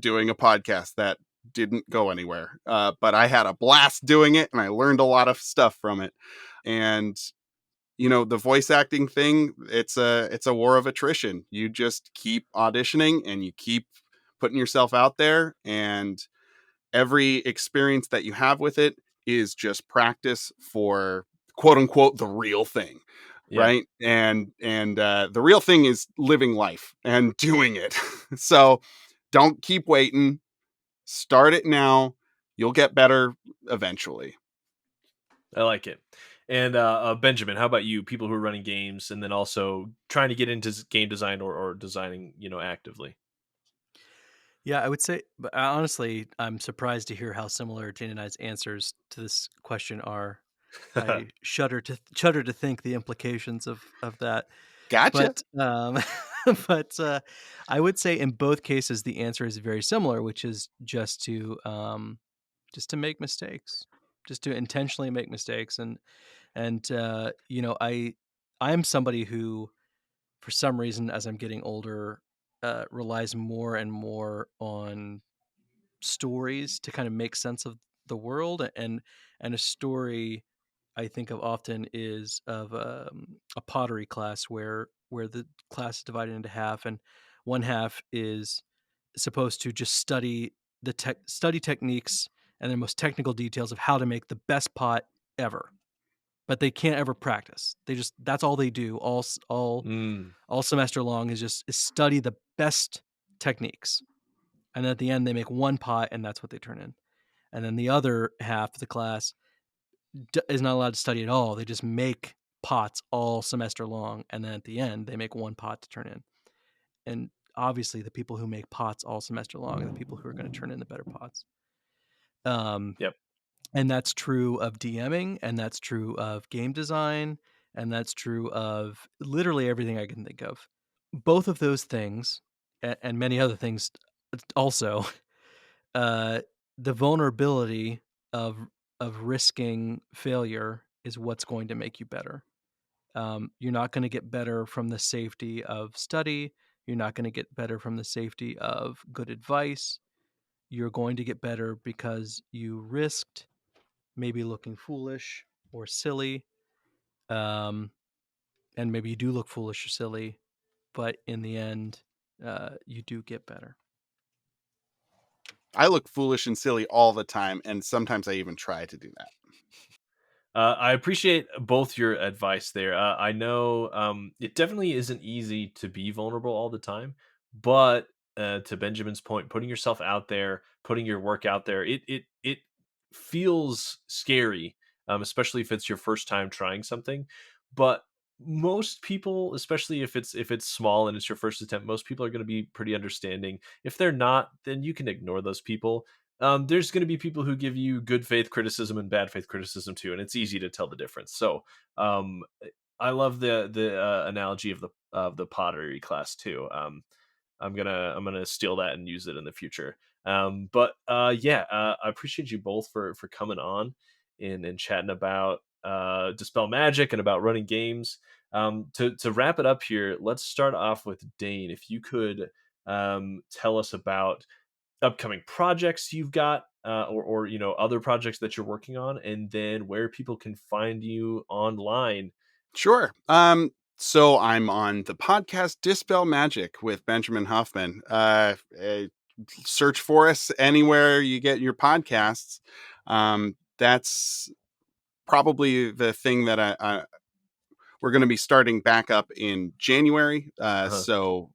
doing a podcast that didn't go anywhere. But I had a blast doing it, and I learned a lot of stuff from it. And, you know, the voice acting thing, it's a war of attrition. You just keep auditioning and you keep putting yourself out there, and every experience that you have with it is just practice for quote unquote the real thing. Yeah. Right. And the real thing is living life and doing it. So don't keep waiting. Start it now. You'll get better eventually. I like it. And Benjamin, how about you? People who are running games and then also trying to get into game design or designing, you know, actively. Yeah, I would say, but honestly, I'm surprised to hear how similar Jane and I's answers to this question are. I shudder to think the implications of that. Gotcha. But I would say in both cases the answer is very similar, which is just to make mistakes, just to intentionally make mistakes, and you know, I'm somebody who, for some reason, as I'm getting older, relies more and more on stories to kind of make sense of the world, and a story I think of often is of a pottery class where the class is divided into half, and one half is supposed to just study study techniques and the most technical details of how to make the best pot ever, but they can't ever practice. They just, that's all they do all semester long, is study the best techniques. And at the end, they make one pot, and that's what they turn in. And then the other half of the class is not allowed to study at all. They just make pots all semester long, and then at the end, they make one pot to turn in. And obviously, the people who make pots all semester long are the people who are going to turn in the better pots. Yep. And that's true of DMing, and that's true of game design, and that's true of literally everything I can think of. Both of those things, and many other things also, the vulnerability of risking failure is what's going to make you better. You're not going to get better from the safety of study. You're not going to get better from the safety of good advice. You're going to get better because you risked maybe looking foolish or silly. And maybe you do look foolish or silly, but in the end, you do get better. I look foolish and silly all the time, and sometimes I even try to do that. I appreciate both your advice there. I know it definitely isn't easy to be vulnerable all the time, but to Benjamin's point, putting yourself out there, putting your work out there, it feels scary, especially if it's your first time trying something. But most people, especially if it's small and it's your first attempt, most people are going to be pretty understanding. If they're not, then you can ignore those people. There's going to be people who give you good faith criticism and bad faith criticism too, and it's easy to tell the difference. So um, I love the analogy of the pottery class too. I'm gonna steal that and use it in the future. But yeah, I appreciate you both for coming on and chatting about Dispel Magic and about running games. To wrap it up here, let's start off with Dane. If you could tell us about upcoming projects you've got, or other projects that you're working on, and then where people can find you online. Sure. So I'm on the podcast Dispel Magic with Benjamin Huffman. Search for us anywhere you get your podcasts. That's probably the thing that we're going to be starting back up in January. Uh-huh. So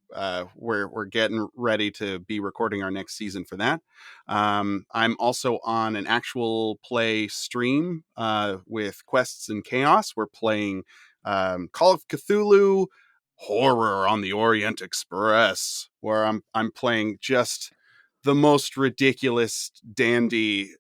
we're getting ready to be recording our next season for that. I'm also on an actual play stream with Quests and Chaos. We're playing Call of Cthulhu Horror on the Orient Express, where I'm playing just the most ridiculous dandy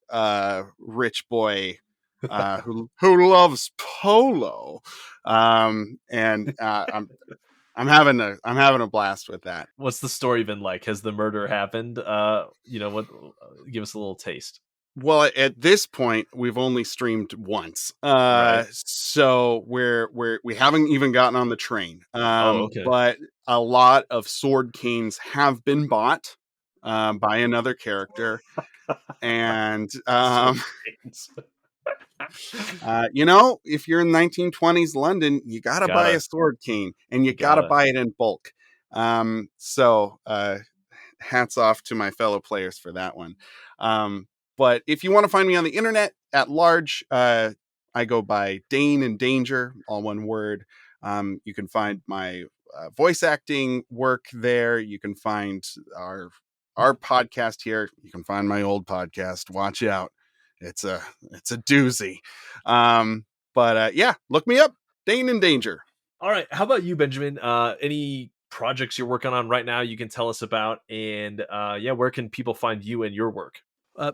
rich boy who loves polo, and I'm having a blast with that. What's the story been like? Has the murder happened? What? Give us a little taste. Well, at this point, we've only streamed once, Right. so we haven't even gotten on the train. Oh, okay. But a lot of sword canes have been bought by another character, and Sword canes. if you're in 1920s London, you gotta buy a Gotta, sword cane, and you you gotta gotta. buy it in bulk. So hats off to my fellow players for that one. But if you want to find me on the internet at large, I go by Dane and Danger, all one word. You can find my voice acting work there. You can find our podcast here. You can find my old podcast. Watch out. It's a doozy. But yeah, look me up, Dane and Danger. All right. How about you, Benjamin? Any projects you're working on right now you can tell us about, and yeah, where can people find you and your work?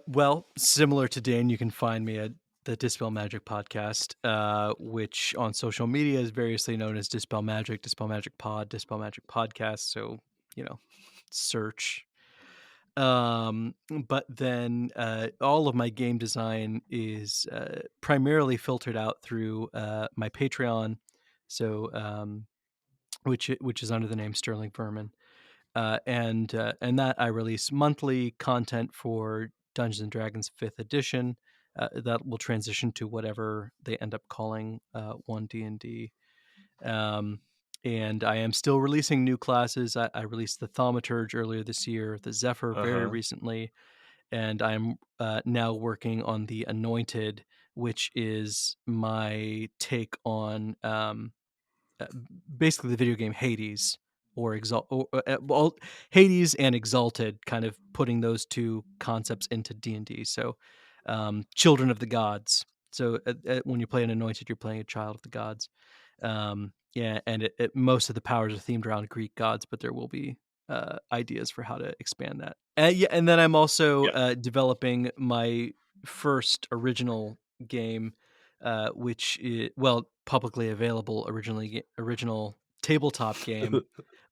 Well, similar to Dane, you can find me at the Dispel Magic podcast, which on social media is variously known as Dispel Magic Pod, Dispel Magic Podcast. So, search. But then all of my game design is primarily filtered out through my Patreon. So, which is under the name Sterling Vermin. And that I release monthly content for Dungeons and Dragons 5th edition. That will transition to whatever they end up calling 1D&D. And I am still releasing new classes. I released the Thaumaturge earlier this year, the Zephyr very recently, and I'm now working on the Anointed, which is my take on basically the video game Hades or Hades and Exalted, kind of putting those two concepts into D&D. So children of the gods. So when you play an Anointed, you're playing a child of the gods. Yeah, and most of the powers are themed around Greek gods, but there will be ideas for how to expand that. Yeah, and then I'm also developing my first original game, which is, publicly available original tabletop game.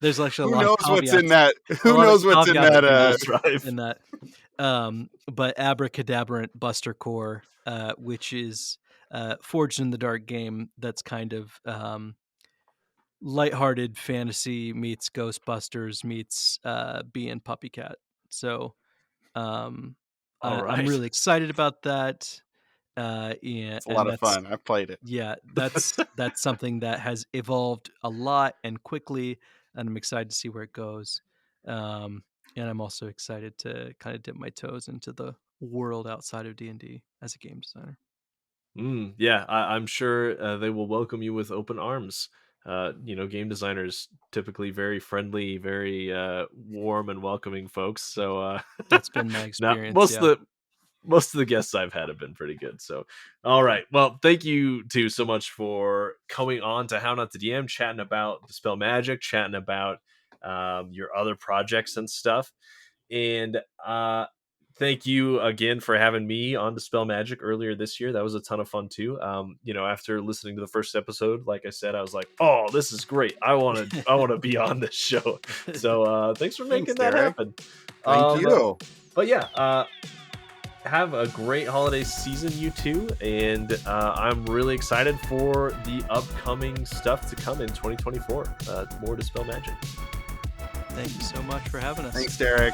There's actually a Who lot of knows what's in caveats. that? A Who lot of knows what's in caveats that? Google Drive. in that. But Abracadabrant Buster Core, which is Forged in the Dark game that's kind of lighthearted fantasy meets Ghostbusters meets Bee and Puppy Cat. So All I'm right. really excited about that. Yeah, It's a lot of fun. I've played it. Yeah, that's something that has evolved a lot and quickly, and I'm excited to see where it goes. And I'm also excited to kind of dip my toes into the world outside of D&D as a game designer. Yeah, I'm sure they will welcome you with open arms. game designers typically very friendly, very warm and welcoming folks. So That's been my experience. most of the guests I've had have been pretty good. So, all right. Well, thank you too so much for coming on to How Not to DM, chatting about Dispel Magic, chatting about your other projects and stuff. And thank you again for having me on Dispel Magic earlier this year. That was a ton of fun too. After listening to the first episode, like I said, I was like, "Oh, this is great! I want to be on this show." So thanks for making that Derek. happen. Thank you. But yeah, have a great holiday season, you two, and I'm really excited for the upcoming stuff to come in 2024. More Dispel Magic. Thank you so much for having us. Thanks, Derek.